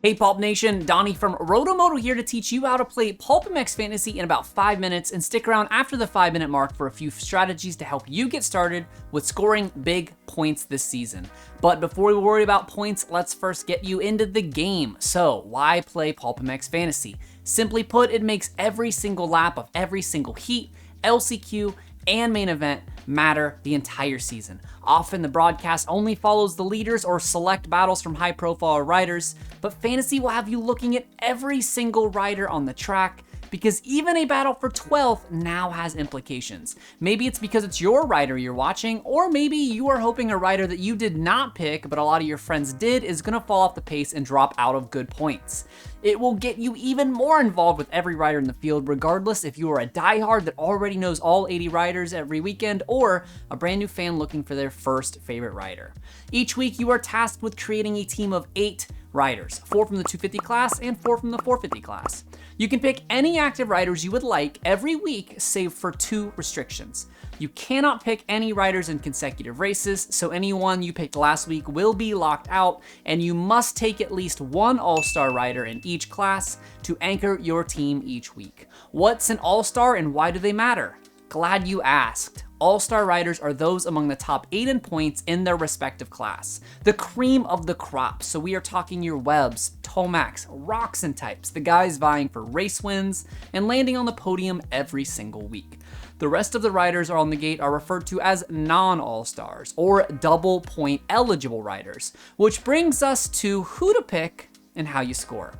Hey Pulp Nation, Donnie from Rotomoto here to teach you how to play Pulp MX Fantasy in about 5 minutes, and stick around after the 5-minute mark for a few strategies to help you get started with scoring big points this season. But before we worry about points, let's first get you into the game. So why play Pulp MX Fantasy? Simply put, it makes every single lap of every single heat, LCQ, and main event matter the entire season. Often the broadcast only follows the leaders or select battles from high-profile riders, but fantasy will have you looking at every single rider on the track, because even a battle for 12th now has implications. Maybe it's because it's your rider you're watching, or maybe you are hoping a rider that you did not pick but a lot of your friends did is gonna fall off the pace and drop out of good points. It will get you even more involved with every rider in the field, regardless if you are a diehard that already knows all 80 riders every weekend, or a brand new fan looking for their first favorite rider. Each week you are tasked with creating a team of 8 riders, 4 from the 250 class and 4 from the 450 class. You can pick any active riders you would like every week, save for 2 restrictions. You cannot pick any riders in consecutive races, so anyone you picked last week will be locked out, and you must take at least one all-star rider in each class to anchor your team each week. What's an all-star and why do they matter? Glad you asked. All-star riders are those among the top 8 in points in their respective class. The cream of the crop, so we are talking your Webbs, Tomacs, Roczen types, the guys vying for race wins and landing on the podium every single week. The rest of the riders on the gate are referred to as non-all-stars, or double point eligible riders, which brings us to who to pick and how you score.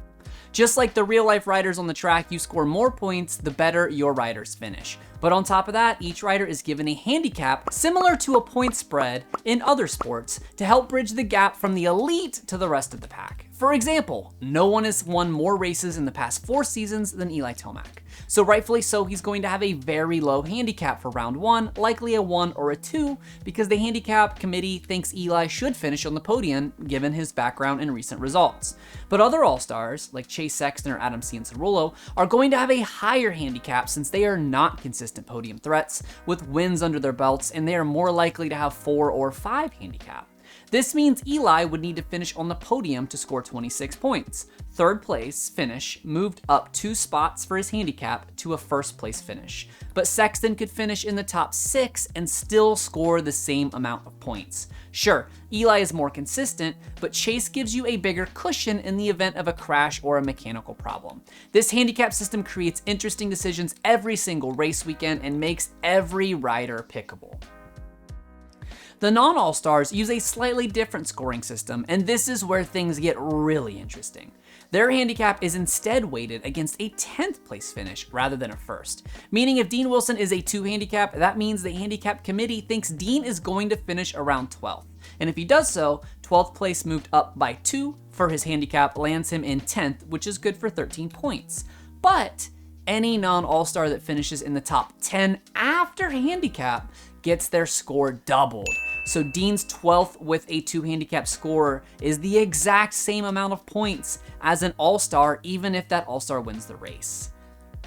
Just like the real life riders on the track, you score more points the better your riders finish. But on top of that, each rider is given a handicap similar to a point spread in other sports to help bridge the gap from the elite to the rest of the pack. For example, no one has won more races in the past 4 seasons than Eli Tomac. So rightfully so, he's going to have a very low handicap for round 1, likely a 1 or a 2, because the handicap committee thinks Eli should finish on the podium given his background and recent results. But other all-stars, like Chase Sexton or Adam Cianciarulo, are going to have a higher handicap since they are not consistent podium threats with wins under their belts, and they are more likely to have 4 or 5 handicap. This means Eli would need to finish on the podium to score 26 points. Third place finish moved up 2 spots for his handicap to a first place finish. But Sexton could finish in the top 6 and still score the same amount of points. Sure, Eli is more consistent, but Chase gives you a bigger cushion in the event of a crash or a mechanical problem. This handicap system creates interesting decisions every single race weekend and makes every rider pickable. The non-all-stars use a slightly different scoring system, and this is where things get really interesting. Their handicap is instead weighted against a 10th place finish rather than a first. Meaning if Dean Wilson is a 2 handicap, that means the handicap committee thinks Dean is going to finish around 12th. And if he does so, 12th place moved up by 2 for his handicap lands him in 10th, which is good for 13 points. But any non-all-star that finishes in the top 10 after handicap gets their score doubled. So Dean's 12th with a 2 handicap score is the exact same amount of points as an all-star, even if that all-star wins the race.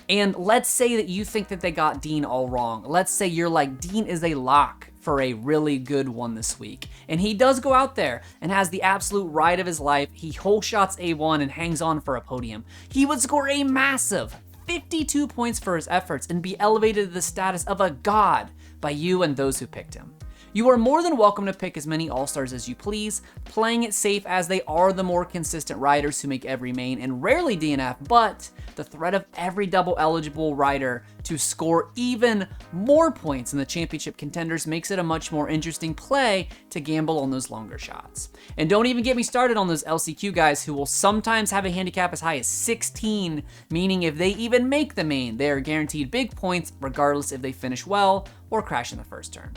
And let's say that you think that they got Dean all wrong. Let's say you're like, Dean is a lock for a really good one this week. And he does go out there and has the absolute ride of his life. He whole shots A1 and hangs on for a podium. He would score a massive 52 points for his efforts and be elevated to the status of a god by you and those who picked him. You are more than welcome to pick as many all-stars as you please, playing it safe as they are the more consistent riders who make every main and rarely DNF, but the threat of every double eligible rider to score even more points in the championship contenders makes it a much more interesting play to gamble on those longer shots. And don't even get me started on those LCQ guys who will sometimes have a handicap as high as 16, meaning if they even make the main, they are guaranteed big points regardless if they finish well or crash in the first turn.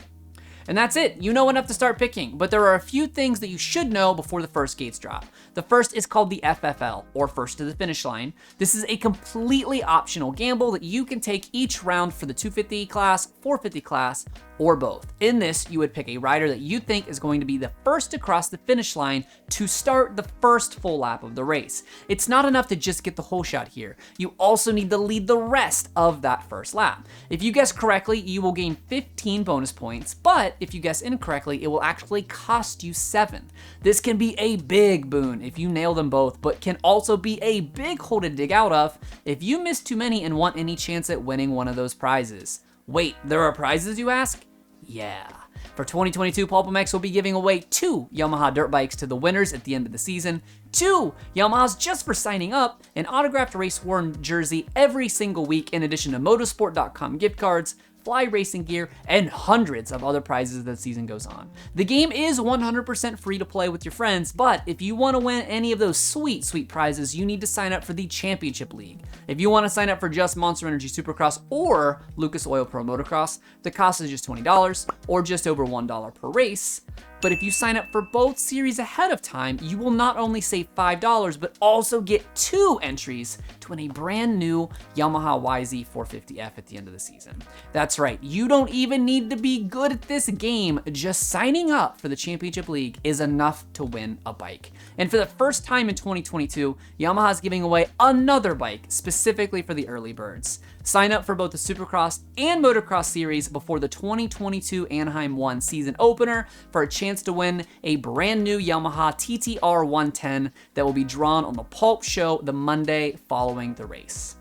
And that's it. You know enough to start picking, but there are a few things that you should know before the first gates drop. The first is called the FFL, or first to the finish line. This is a completely optional gamble that you can take each round for the 250 class, 450 class, or both. In this, you would pick a rider that you think is going to be the first to cross the finish line to start the first full lap of the race. It's not enough to just get the whole shot here. You also need to lead the rest of that first lap. If you guess correctly, you will gain 15 bonus points, but if you guess incorrectly, it will actually cost you 7. This can be a big boon if you nail them both, but can also be a big hole to dig out of if you miss too many and want any chance at winning one of those prizes. Wait, there are prizes, you ask? Yeah. For 2022, PulpMX will be giving away 2 Yamaha dirt bikes to the winners at the end of the season, 2 Yamahas just for signing up, an autographed race-worn jersey every single week, in addition to motorsport.com gift cards, fly racing gear, and hundreds of other prizes as the season goes on. The game is 100% free to play with your friends, but if you want to win any of those sweet, sweet prizes, you need to sign up for the Championship League. If you want to sign up for just Monster Energy Supercross or Lucas Oil Pro Motocross, the cost is just $20 or just over $1 per race. But if you sign up for both series ahead of time, you will not only save $5, but also get 2 entries to win a brand new Yamaha YZ450F at the end of the season. That's right, you don't even need to be good at this game. Just signing up for the Championship League is enough to win a bike. And for the first time in 2022, Yamaha is giving away another bike specifically for the early birds. Sign up for both the Supercross and Motocross series before the 2022 Anaheim 1 season opener for a chance to win a brand new Yamaha TTR 110 that will be drawn on the Pulp show the Monday following the race.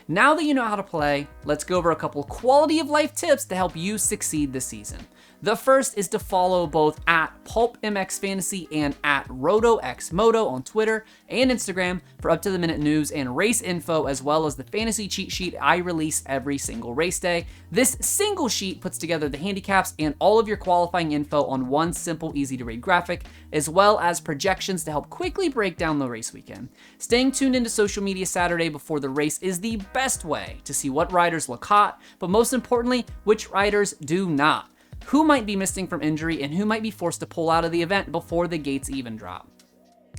Now that you know how to play, let's go over a couple quality of life tips to help you succeed this season. The first is to follow both at PulpMX Fantasy and at RotoXMoto on Twitter and Instagram for up-to-the-minute news and race info, as well as the fantasy cheat sheet I release every single race day. This single sheet puts together the handicaps and all of your qualifying info on one simple, easy-to-read graphic, as well as projections to help quickly break down the race weekend. Staying tuned into social media Saturday before the race is the best way to see what riders look hot, but most importantly, which riders do not. Who might be missing from injury and who might be forced to pull out of the event before the gates even drop.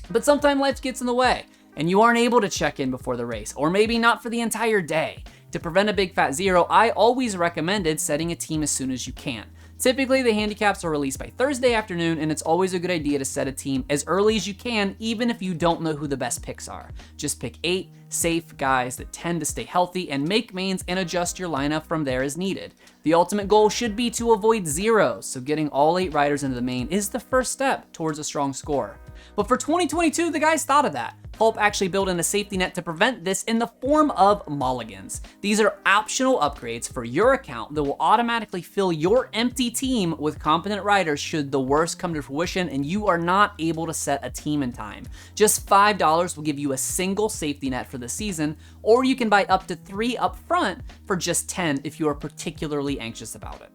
But sometimes life gets in the way and you aren't able to check in before the race, or maybe not for the entire day. To prevent a big fat zero, I always recommended setting a team as soon as you can. Typically, the handicaps are released by Thursday afternoon, and it's always a good idea to set a team as early as you can, even if you don't know who the best picks are. Just pick 8 safe guys that tend to stay healthy and make mains and adjust your lineup from there as needed. The ultimate goal should be to avoid zeros, so getting all 8 riders into the main is the first step towards a strong score. But for 2022, the guys thought of that. Pulp actually built in a safety net to prevent this in the form of Mulligans. These are optional upgrades for your account that will automatically fill your empty team with competent riders should the worst come to fruition and you are not able to set a team in time. Just $5 will give you a single safety net for the season, or you can buy up to 3 up front for just $10 if you are particularly anxious about it.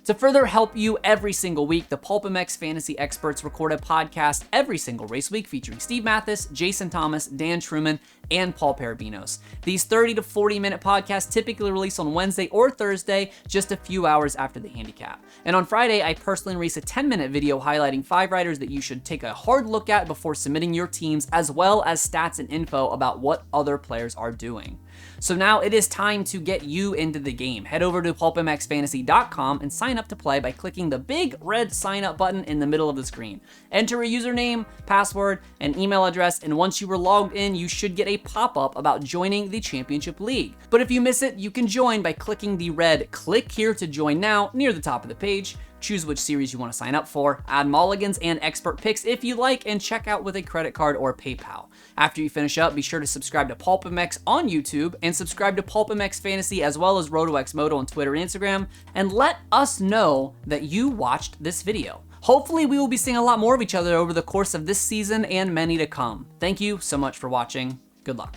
To further help you every single week, the PulpMX Fantasy experts record a podcast every single race week featuring Steve Mathis, Jason Thomas, Dan Truman, and Paul Parabinos. These 30 to 40 minute podcasts typically release on Wednesday or Thursday, just a few hours after the handicap. And on Friday, I personally release a 10-minute video highlighting 5 riders that you should take a hard look at before submitting your teams, as well as stats and info about what other players are doing. So now it is time to get you into the game. Head over to PulpMXFantasy.com and sign up to play by clicking the big red sign up button in the middle of the screen. Enter a username, password, and email address, and once you are logged in, you should get a pop-up about joining the Championship League. But if you miss it, you can join by clicking the red "Click here to join now" near the top of the page. Choose which series you want to sign up for, add mulligans and expert picks if you like, and check out with a credit card or PayPal. After you finish up, be sure to subscribe to PulpMX on YouTube and subscribe to PulpMX Fantasy as well as RotoXMoto on Twitter and Instagram, and let us know that you watched this video. Hopefully we will be seeing a lot more of each other over the course of this season and many to come. Thank you so much for watching. Good luck.